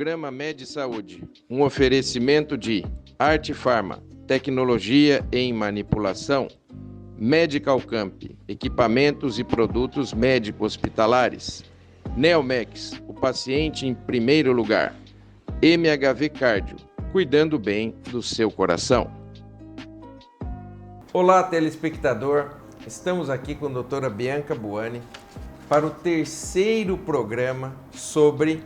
Programa Med Saúde, um oferecimento de Arte Farma, tecnologia em manipulação, Medical Camp, equipamentos e produtos médico-hospitalares, Neomex, o paciente em primeiro lugar, MHV Cardio, cuidando bem do seu coração. Olá, telespectador, estamos aqui com a doutora Bianca Buani para o terceiro programa sobre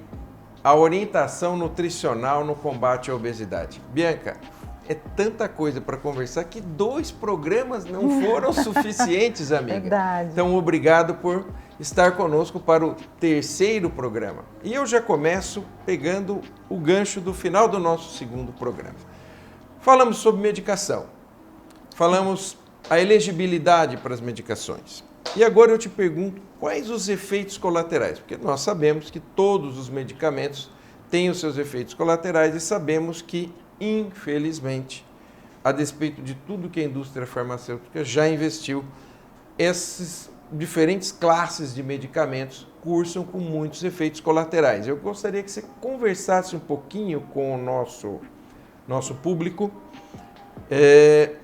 a orientação nutricional no combate à obesidade. Bianca, é tanta coisa para conversar que 2 programas não foram suficientes, amiga. Verdade. Então, obrigado por estar conosco para o terceiro programa. E eu já começo pegando o gancho do final do nosso segundo programa. Falamos sobre medicação. Falamos a elegibilidade para as medicações. E agora eu te pergunto, quais os efeitos colaterais? Porque nós sabemos que todos os medicamentos têm os seus efeitos colaterais e sabemos que, infelizmente, a despeito de tudo que a indústria farmacêutica já investiu, essas diferentes classes de medicamentos cursam com muitos efeitos colaterais. Eu gostaria que você conversasse um pouquinho com o nosso público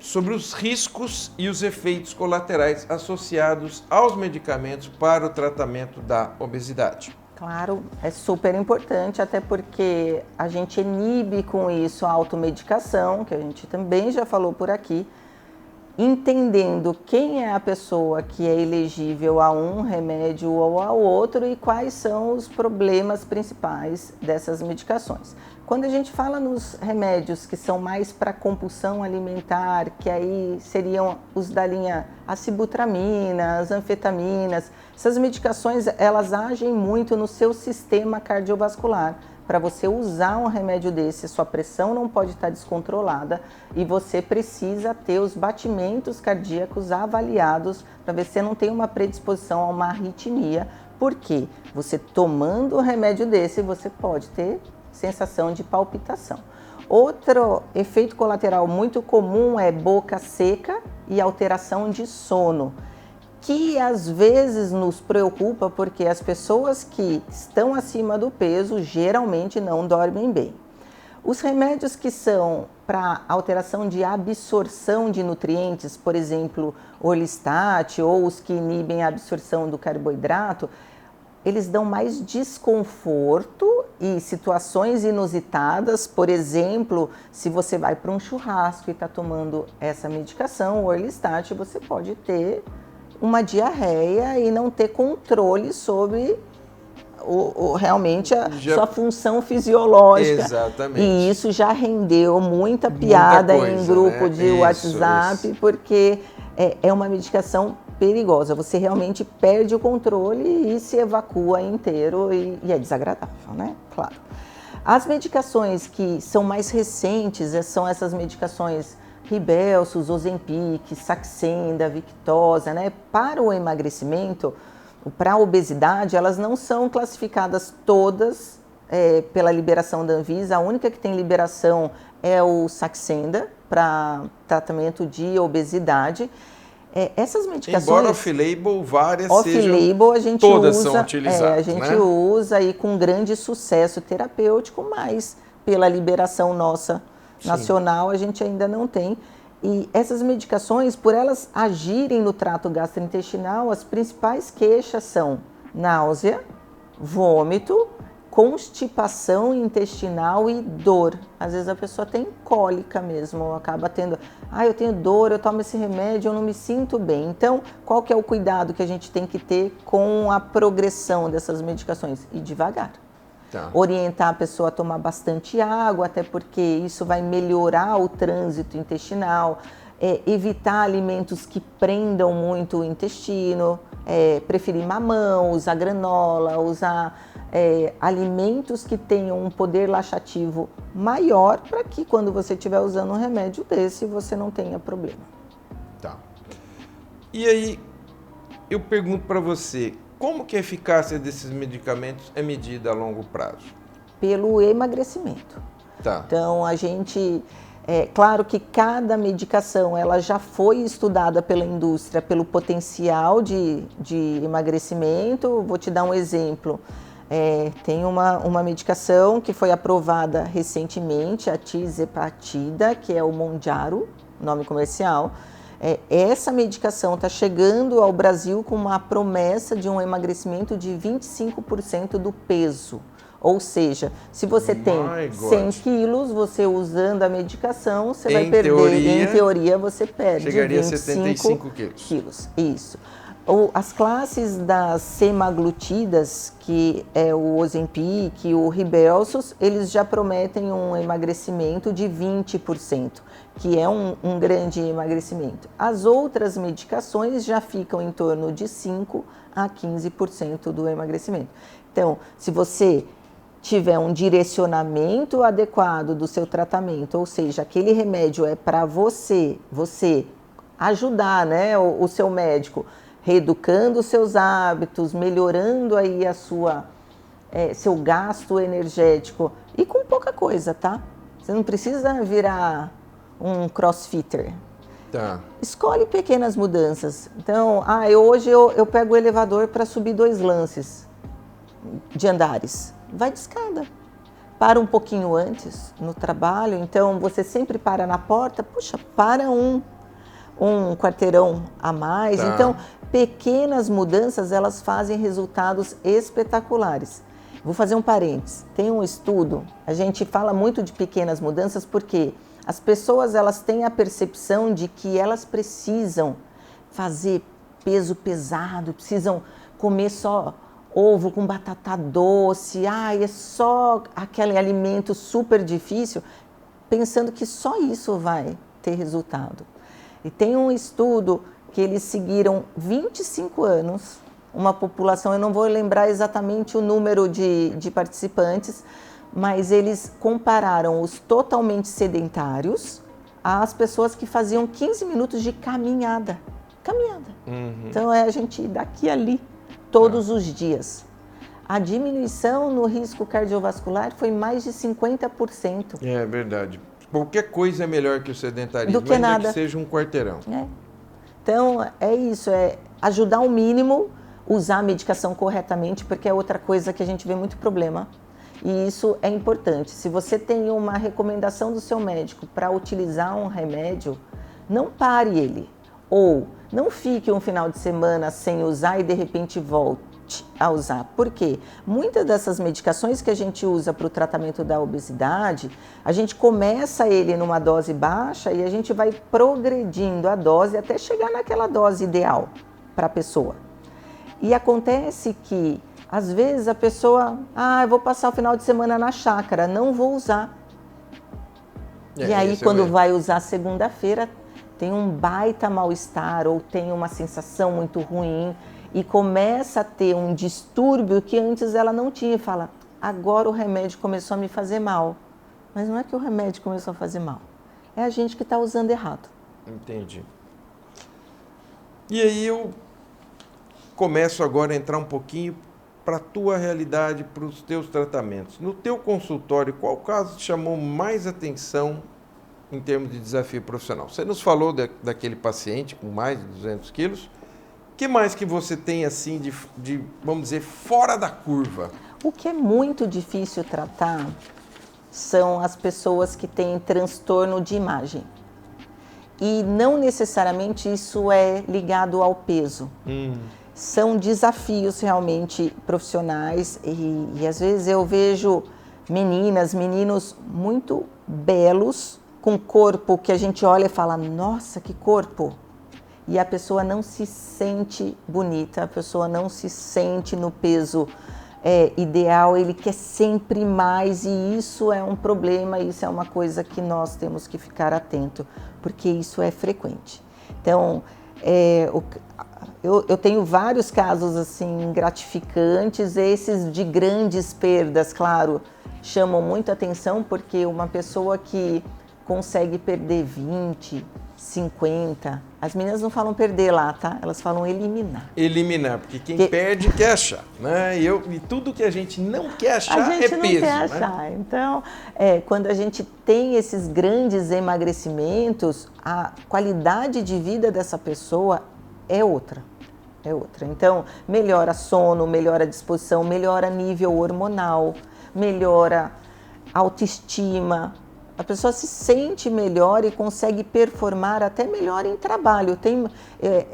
sobre os riscos e os efeitos colaterais associados aos medicamentos para o tratamento da obesidade. Claro, é super importante, até porque a gente inibe com isso a automedicação, que a gente também já falou por aqui, entendendo quem é a pessoa que é elegível a um remédio ou ao outro e quais são os problemas principais dessas medicações. Quando a gente fala nos remédios que são mais para compulsão alimentar, que aí seriam os da linha acibutramina, as anfetaminas, essas medicações elas agem muito no seu sistema cardiovascular. Para você usar um remédio desse, sua pressão não pode estar descontrolada e você precisa ter os batimentos cardíacos avaliados para ver se você não tem uma predisposição a uma arritmia, porque você tomando um remédio desse, você pode ter sensação de palpitação. Outro efeito colateral muito comum é boca seca e alteração de sono, que às vezes nos preocupa porque as pessoas que estão acima do peso geralmente não dormem bem. Os remédios que são para alteração de absorção de nutrientes, por exemplo, Orlistat ou os que inibem a absorção do carboidrato, eles dão mais desconforto e situações inusitadas. Por exemplo, se você vai para um churrasco e está tomando essa medicação, o Orlistat, você pode ter uma diarreia e não ter controle sobre realmente a sua função fisiológica. Exatamente. E isso já rendeu muita piada em grupo, né, de WhatsApp, isso. Porque é uma medicação perigosa. Você realmente perde o controle e se evacua inteiro e é desagradável, né? Claro. As medicações que são mais recentes são essas medicações Rybelsus, Ozempic, Saxenda, Victoza, né? Para o emagrecimento, para a obesidade, elas não são classificadas todas pela liberação da Anvisa. A única que tem liberação é o Saxenda para tratamento de obesidade. Essas medicações... Embora off-label, várias off-label, a gente todas usa, são utilizadas, a gente usa e com grande sucesso terapêutico, mas pela liberação nossa nacional a gente ainda não tem. E essas medicações, por elas agirem no trato gastrointestinal, as principais queixas são náusea, vômito, constipação intestinal e dor. Às vezes a pessoa tem cólica mesmo, acaba tendo, eu tenho dor, eu tomo esse remédio, eu não me sinto bem. Então, qual que é o cuidado que a gente tem que ter com a progressão dessas medicações? Ir devagar. Tá. Orientar a pessoa a tomar bastante água, até porque isso vai melhorar o trânsito intestinal, evitar alimentos que prendam muito o intestino, preferir mamão, usar granola, usar alimentos que tenham um poder laxativo maior para que quando você estiver usando um remédio desse, você não tenha problema. Tá. E aí, eu pergunto para você, como que a eficácia desses medicamentos é medida a longo prazo? Pelo emagrecimento. Tá. Então, a gente... claro que cada medicação ela já foi estudada pela indústria pelo potencial de emagrecimento. Vou te dar um exemplo. Tem uma medicação que foi aprovada recentemente, a tizepatida, que é o Mounjaro, nome comercial. Essa medicação está chegando ao Brasil com uma promessa de um emagrecimento de 25% do peso. Ou seja, se você tem 100 quilos, você usando a medicação, você vai perder, em teoria você perde 25 quilos. Isso. As classes das semaglutidas, que é o Ozempic e o Rybelsus, eles já prometem um emagrecimento de 20%, que é um grande emagrecimento. As outras medicações já ficam em torno de 5% a 15% do emagrecimento. Então, se você tiver um direcionamento adequado do seu tratamento, ou seja, aquele remédio é para você ajudar, né, o seu médico, reeducando os seus hábitos, melhorando aí seu gasto energético, e com pouca coisa, tá? Você não precisa virar um crossfitter. Tá. Escolhe pequenas mudanças. Então, hoje eu pego o elevador para subir 2 lances de andares. Vai de escada. Para um pouquinho antes no trabalho, então você sempre para na porta, puxa, para um quarteirão a mais. Tá. Então, pequenas mudanças, elas fazem resultados espetaculares. Vou fazer um parênteses. Tem um estudo, a gente fala muito de pequenas mudanças porque as pessoas, elas têm a percepção de que elas precisam fazer peso pesado, precisam comer só ovo com batata doce, é só aquele alimento super difícil, pensando que só isso vai ter resultado. E tem um estudo que eles seguiram 25 anos, uma população, eu não vou lembrar exatamente o número de participantes, mas eles compararam os totalmente sedentários às pessoas que faziam 15 minutos de caminhada. Uhum. Então a gente ir daqui a ali todos os dias. A diminuição no risco cardiovascular foi mais de 50%. É verdade. Qualquer coisa é melhor que o sedentarismo, do que ainda nada. Que seja um quarteirão. Então, é isso, ajudar ao mínimo, usar a medicação corretamente, porque é outra coisa que a gente vê muito problema. E isso é importante. Se você tem uma recomendação do seu médico para utilizar um remédio, não pare ele. Ou não fique um final de semana sem usar e de repente volte a usar. Por quê? Muitas dessas medicações que a gente usa para o tratamento da obesidade, a gente começa ele numa dose baixa e a gente vai progredindo a dose até chegar naquela dose ideal para a pessoa. E acontece que, às vezes, a pessoa, eu vou passar o final de semana na chácara, não vou usar. E aí, quando vai usar segunda-feira, tem um baita mal-estar ou tem uma sensação muito ruim e começa a ter um distúrbio que antes ela não tinha. Fala, agora o remédio começou a me fazer mal. Mas não é que o remédio começou a fazer mal. É a gente que está usando errado. Entendi. E aí eu começo agora a entrar um pouquinho para a tua realidade, para os teus tratamentos. No teu consultório, qual caso te chamou mais atenção em termos de desafio profissional? Você nos falou daquele paciente com mais de 200 quilos. O que mais que você tem assim de, vamos dizer, fora da curva? O que é muito difícil tratar são as pessoas que têm transtorno de imagem. E não necessariamente isso é ligado ao peso. São desafios realmente profissionais e às vezes eu vejo meninos muito belos, com corpo que a gente olha e fala, nossa, que corpo! E a pessoa não se sente bonita, a pessoa não se sente no peso ideal, ele quer sempre mais e isso é um problema, isso é uma coisa que nós temos que ficar atento, porque isso é frequente. Então, eu tenho vários casos assim gratificantes, esses de grandes perdas, claro, chamam muito atenção, porque uma pessoa que consegue perder 20, 50, as meninas não falam perder lá, tá? Elas falam eliminar. Eliminar, porque quem perde quer achar, né? E tudo que a gente não quer achar é peso. A gente não quer achar. Então, quando a gente tem esses grandes emagrecimentos, a qualidade de vida dessa pessoa é outra. é outra. Então, melhora sono, melhora disposição, melhora nível hormonal, melhora autoestima. A pessoa se sente melhor e consegue performar até melhor em trabalho.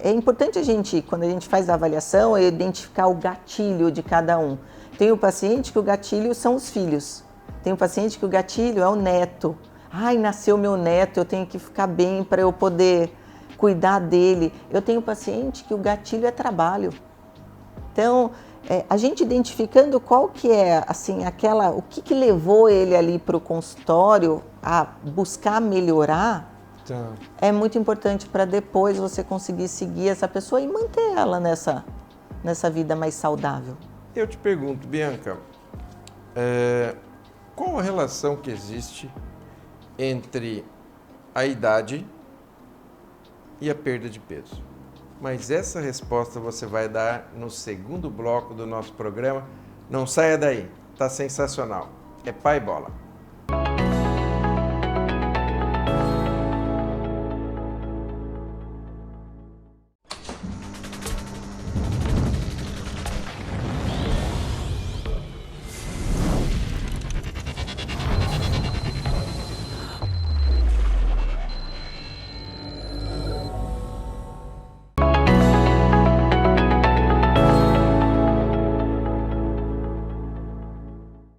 É importante a gente, quando a gente faz a avaliação, identificar o gatilho de cada um. Tem o paciente que o gatilho são os filhos. Tem o paciente que o gatilho é o neto. Ai, nasceu meu neto, eu tenho que ficar bem para eu poder cuidar dele. Eu tenho paciente que o gatilho é trabalho. Então, a gente identificando qual que é, assim, o que levou ele ali para o consultório a buscar melhorar, é muito importante para depois você conseguir seguir essa pessoa e manter ela nessa vida mais saudável. Eu te pergunto, Bianca, qual a relação que existe entre a idade e a perda de peso? Mas essa resposta você vai dar no segundo bloco do nosso programa. Não saia daí, tá sensacional. É Pai Bola.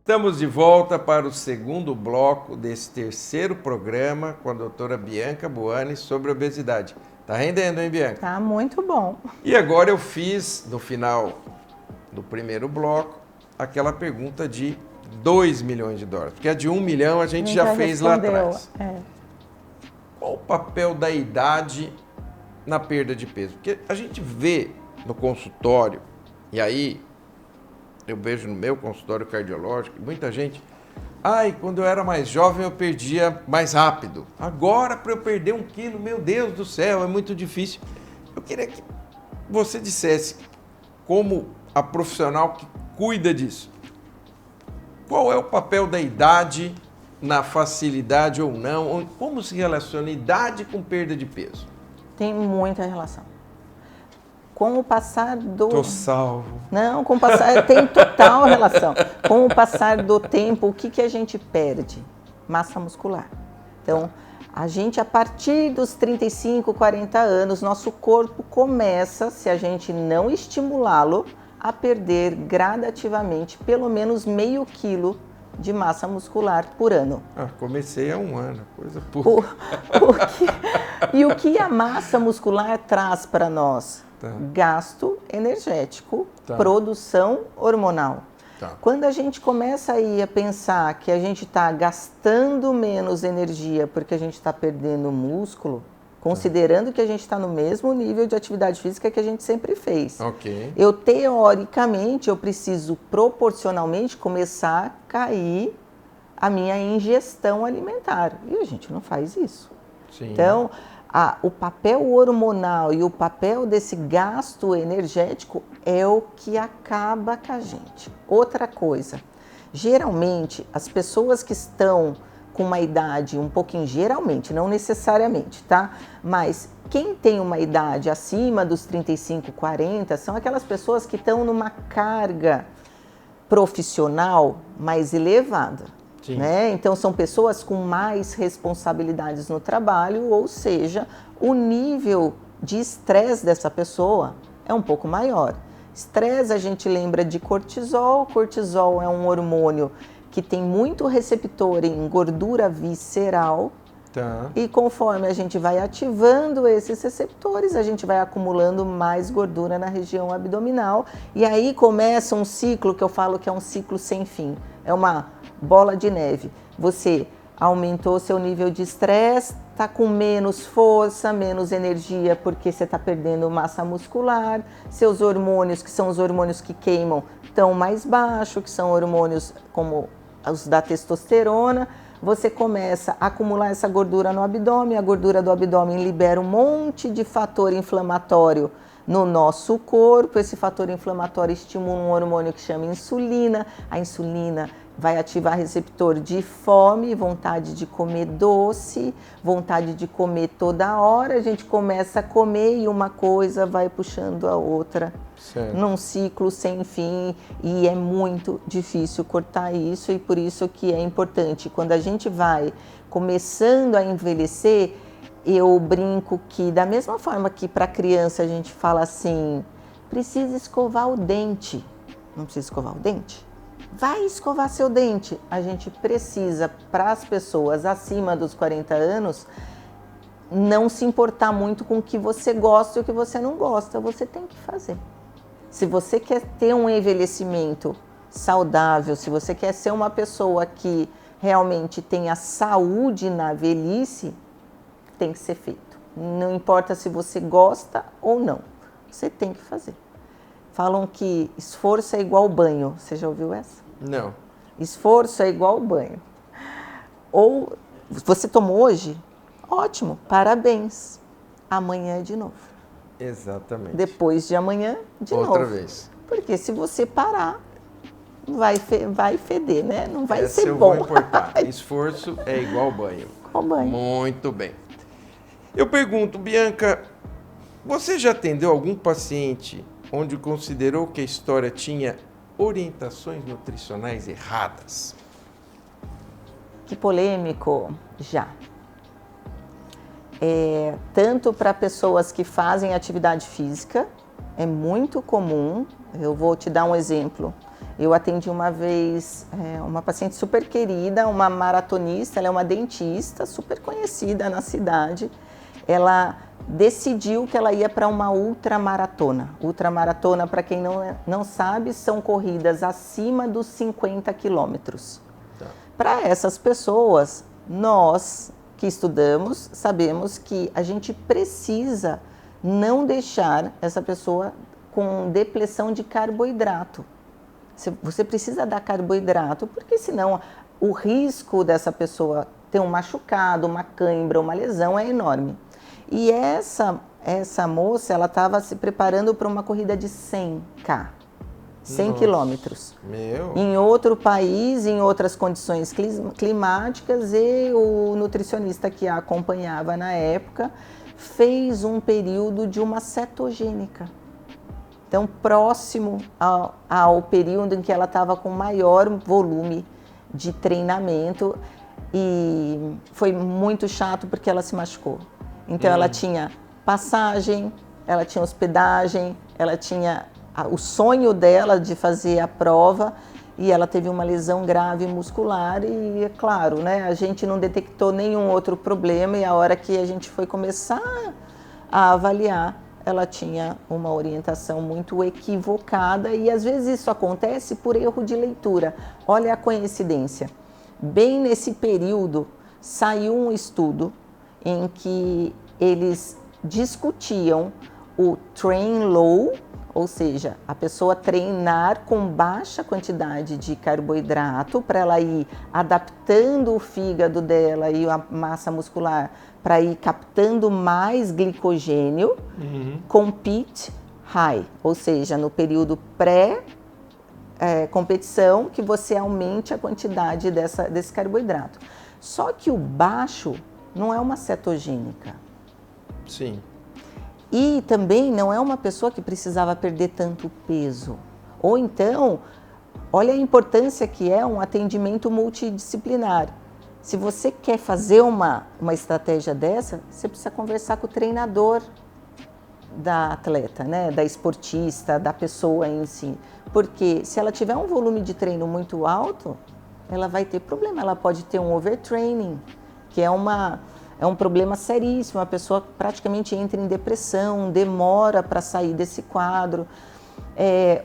Estamos de volta para o segundo bloco desse terceiro programa com a doutora Bianca Buani sobre obesidade. Tá rendendo, hein, Bianca? Tá muito bom. E agora eu fiz, no final do primeiro bloco, aquela pergunta de 2 milhões de dólares. Porque a de 1 milhão a gente já fez lá atrás. Qual o papel da idade na perda de peso? Porque a gente vê no consultório, e aí eu vejo no meu consultório cardiológico, muita gente, quando eu era mais jovem eu perdia mais rápido. Agora, para eu perder 1 quilo, meu Deus do céu, é muito difícil. Eu queria que você dissesse, como a profissional que cuida disso, qual é o papel da idade na facilidade ou não? Como se relaciona idade com perda de peso? Tem muita relação. Com o passar do... Tô salvo. Não, com o passar... Tem total relação. Com o passar do tempo, o que a gente perde? Massa muscular. Então, a gente, a partir dos 35, 40 anos, nosso corpo começa, se a gente não estimulá-lo, a perder gradativamente pelo menos meio quilo de massa muscular por ano. Comecei há 1 ano, coisa pouca. E o que a massa muscular traz para nós? Gasto energético, produção hormonal. Quando a gente começa aí a pensar que a gente está gastando menos energia porque a gente está perdendo músculo, considerando que a gente está no mesmo nível de atividade física que a gente sempre fez. Eu, teoricamente, eu preciso proporcionalmente começar a cair a minha ingestão alimentar. E a gente não faz isso. Sim. Então, o papel hormonal e o papel desse gasto energético é o que acaba com a gente. Outra coisa, geralmente as pessoas que estão com uma idade um pouquinho, geralmente, não necessariamente, tá? Mas quem tem uma idade acima dos 35, 40, são aquelas pessoas que estão numa carga profissional mais elevada. Né? Então, são pessoas com mais responsabilidades no trabalho, ou seja, o nível de estresse dessa pessoa é um pouco maior. Estresse, a gente lembra de cortisol. Cortisol é um hormônio que tem muito receptor em gordura visceral. E conforme a gente vai ativando esses receptores, a gente vai acumulando mais gordura na região abdominal. E aí começa um ciclo que eu falo que é um ciclo sem fim. É uma bola de neve. Você aumentou seu nível de estresse, está com menos força, menos energia porque você está perdendo massa muscular, seus hormônios, que são os hormônios que queimam, estão mais baixos, que são hormônios como os da testosterona. Você começa a acumular essa gordura no abdômen, a gordura do abdômen libera um monte de fator inflamatório no nosso corpo. Esse fator inflamatório estimula um hormônio que chama insulina. A insulina vai ativar receptor de fome, vontade de comer doce, vontade de comer toda hora. A gente começa a comer e uma coisa vai puxando a outra, certo, num ciclo sem fim, e é muito difícil cortar isso, e por isso que é importante, quando a gente vai começando a envelhecer, eu brinco que da mesma forma que para criança a gente fala assim, precisa escovar o dente, não precisa escovar o dente? Vai escovar seu dente. A gente precisa, para as pessoas acima dos 40 anos, não se importar muito com o que você gosta e o que você não gosta. Você tem que fazer. Se você quer ter um envelhecimento saudável, se você quer ser uma pessoa que realmente tenha saúde na velhice, tem que ser feito. Não importa se você gosta ou não. Você tem que fazer. Falam que esforço é igual banho. Você já ouviu essa? Não. Esforço é igual banho. Ou você tomou hoje? Ótimo, parabéns. Amanhã é de novo. Exatamente. Depois de amanhã, de novo. Outra vez. Porque se você parar, vai feder, né? Não vai Essa ser eu bom. vou importar. Esforço é igual banho. Igual banho. Muito bem. Eu pergunto, Bianca, você já atendeu algum paciente onde considerou que a história tinha orientações nutricionais erradas? Que polêmico, já. Tanto para pessoas que fazem atividade física, é muito comum. Eu vou te dar um exemplo. Eu atendi uma vez uma paciente super querida, uma maratonista, ela é uma dentista super conhecida na cidade. Ela decidiu que ela ia para uma ultramaratona. Ultramaratona, para quem não sabe, são corridas acima dos 50 quilômetros. Tá. Para essas pessoas, nós que estudamos, sabemos que a gente precisa não deixar essa pessoa com depressão de carboidrato. Você precisa dar carboidrato, porque senão o risco dessa pessoa ter um machucado, uma cãibra, uma lesão é enorme. E essa moça, ela estava se preparando para uma corrida de 100K, 100 quilômetros. Em outro país, em outras condições climáticas, e o nutricionista que a acompanhava na época fez um período de uma cetogênica. Então, próximo ao período em que ela estava com maior volume de treinamento, e foi muito chato porque ela se machucou. Então, ela tinha passagem, ela tinha hospedagem, ela tinha o sonho dela de fazer a prova, e ela teve uma lesão grave muscular, e é claro, né, a gente não detectou nenhum outro problema, e a hora que a gente foi começar a avaliar, ela tinha uma orientação muito equivocada, e às vezes isso acontece por erro de leitura. Olha a coincidência. Bem nesse período, saiu um estudo em que eles discutiam o train low, ou seja, a pessoa treinar com baixa quantidade de carboidrato para ela ir adaptando o fígado dela e a massa muscular para ir captando mais glicogênio, com PET high, ou seja, no período pré-competição, que você aumente a quantidade desse carboidrato. Só que o baixo não é uma cetogênica. Sim. E também não é uma pessoa que precisava perder tanto peso. Ou então, olha a importância que é um atendimento multidisciplinar. Se você quer fazer uma estratégia dessa, você precisa conversar com o treinador da atleta, né? Da esportista, da pessoa em si. Porque se ela tiver um volume de treino muito alto, ela vai ter problema. Ela pode ter um overtraining, que é um problema seríssimo. A pessoa praticamente entra em depressão, demora para sair desse quadro.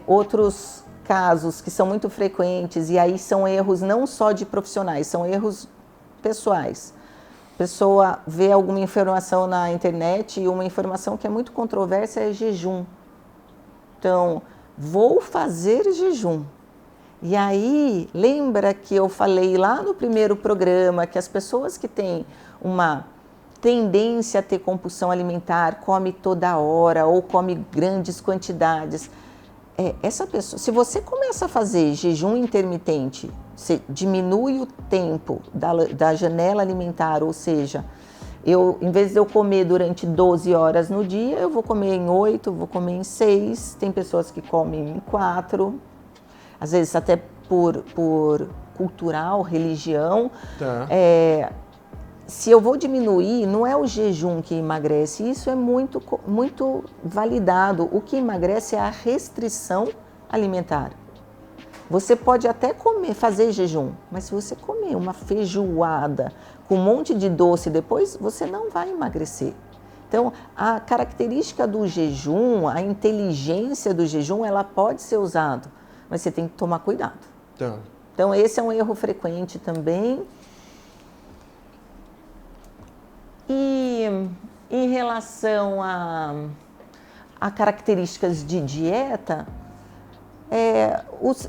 Outros casos que são muito frequentes, e aí são erros não só de profissionais, são erros pessoais. A pessoa vê alguma informação na internet, e uma informação que é muito controversa é jejum. Então, vou fazer jejum. E aí, lembra que eu falei lá no primeiro programa que as pessoas que têm uma tendência a ter compulsão alimentar, come toda hora ou come grandes quantidades. Essa pessoa, se você começa a fazer jejum intermitente você diminui o tempo da janela alimentar, ou seja, em vez de eu comer durante 12 horas no dia, eu vou comer em 8, vou comer em 6, tem pessoas que comem em 4, às vezes até por cultural, religião. Tá. Se eu vou diminuir, não é o jejum que emagrece, isso é muito, muito validado. O que emagrece é a restrição alimentar. Você pode até fazer jejum, mas se você comer uma feijoada com um monte de doce depois, você não vai emagrecer. Então, a característica do jejum, a inteligência do jejum, ela pode ser usada, mas você tem que tomar cuidado. Tá. Então, esse é um erro frequente também. E em relação a características de dieta,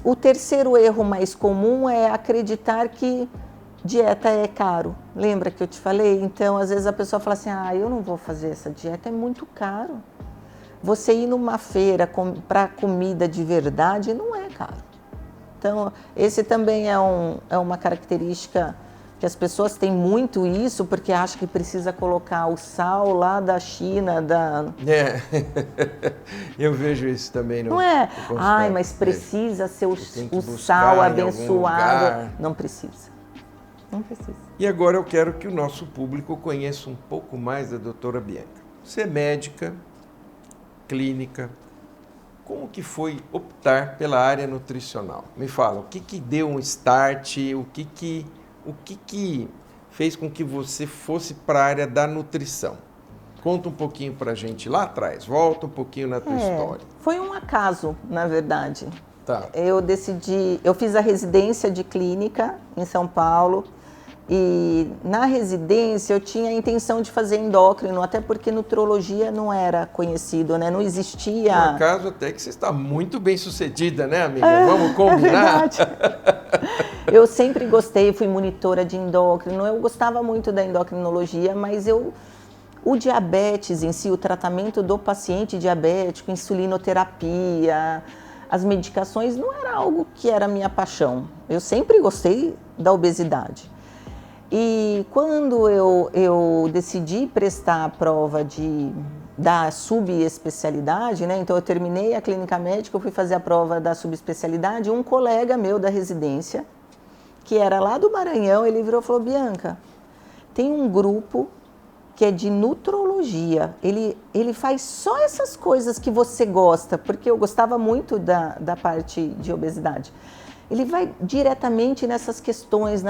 o terceiro erro mais comum é acreditar que dieta é caro. Lembra que eu te falei? Então, às vezes a pessoa fala assim, eu não vou fazer essa dieta, é muito caro. Você ir numa feira para comida de verdade não é caro. Então, esse também é uma característica que as pessoas têm muito isso, porque acham que precisa colocar o sal lá da China, eu vejo isso também no Não é? no Ai, mas precisa ser o buscar sal em algum abençoado. lugar. Não precisa. Não precisa. E agora eu quero que o nosso público conheça um pouco mais da doutora Bianca. Você é médica, clínica. Como que foi optar pela área nutricional? Me fala, o que deu um start, o que fez com que você fosse para a área da nutrição? Conta um pouquinho para a gente lá atrás, volta um pouquinho na tua história. Foi um acaso, na verdade. Tá. Eu fiz a residência de clínica em São Paulo e na residência eu tinha a intenção de fazer endócrino, até porque nutrologia não era conhecido, né? Não existia... Por acaso até que você está muito bem sucedida, né, amiga? Vamos combinar? É verdade. Eu sempre gostei, fui monitora de endócrino, eu gostava muito da endocrinologia, mas o diabetes em si, o tratamento do paciente diabético, insulinoterapia, as medicações, não era algo que era minha paixão. Eu sempre gostei da obesidade. E quando eu decidi prestar a prova da subespecialidade, né? Então eu terminei a clínica médica, eu fui fazer a prova da subespecialidade, um colega meu da residência, que era lá do Maranhão, ele virou e falou, Bianca, tem um grupo que é de nutrologia, ele faz só essas coisas que você gosta, porque eu gostava muito da parte de obesidade. Ele vai diretamente nas questões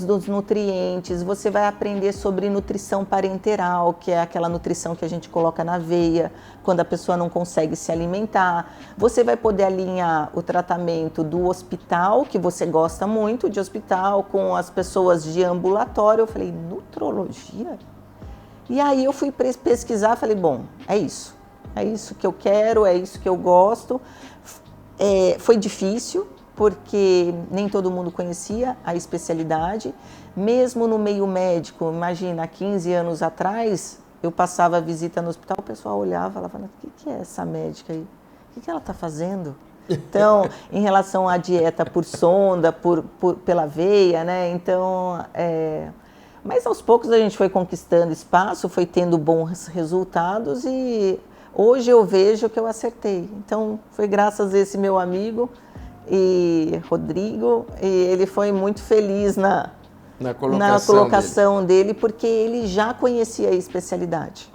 dos nutrientes, você vai aprender sobre nutrição parenteral, que é aquela nutrição que a gente coloca na veia, quando a pessoa não consegue se alimentar. Você vai poder alinhar o tratamento do hospital, que você gosta muito de hospital, com as pessoas de ambulatório. Eu falei, nutrologia? E aí eu fui pesquisar, falei, bom, é isso que eu quero, é isso que eu gosto. Foi difícil, porque nem todo mundo conhecia a especialidade. Mesmo no meio médico, imagina, há 15 anos atrás, eu passava a visita no hospital, o pessoal olhava e falava, o que é essa médica aí? O que ela está fazendo? Então, em relação à dieta por sonda, pela veia, né? Então, mas aos poucos a gente foi conquistando espaço, foi tendo bons resultados e hoje eu vejo que eu acertei. Então, foi graças a esse meu amigo, e Rodrigo, e ele foi muito feliz na colocação dele, porque ele já conhecia a especialidade.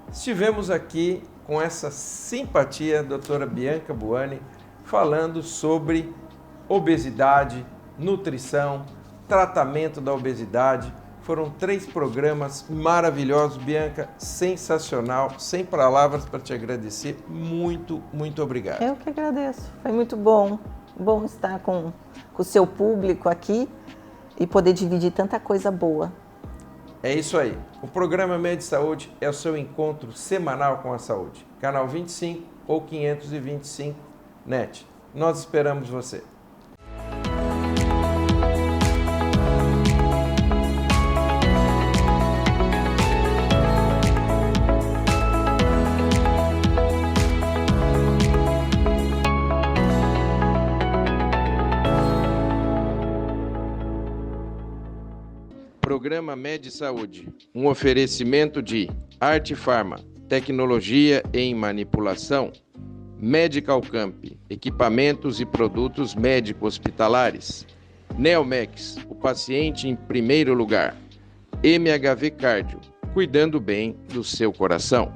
Estivemos aqui com essa simpatia, a doutora Bianca Buani, falando sobre obesidade, nutrição, tratamento da obesidade. Foram 3 programas maravilhosos, Bianca, sensacional, sem palavras para te agradecer. Muito, muito obrigado. Eu que agradeço, foi muito bom estar com o seu público aqui e poder dividir tanta coisa boa. É isso aí, o programa Med Saúde é o seu encontro semanal com a saúde. Canal 25 ou 525 NET. Nós esperamos você. Programa Med Saúde, um oferecimento de Arte Farma, tecnologia em manipulação, Medical Camp, equipamentos e produtos médico-hospitalares, Neomex, o paciente em primeiro lugar, MHV Cardio, cuidando bem do seu coração.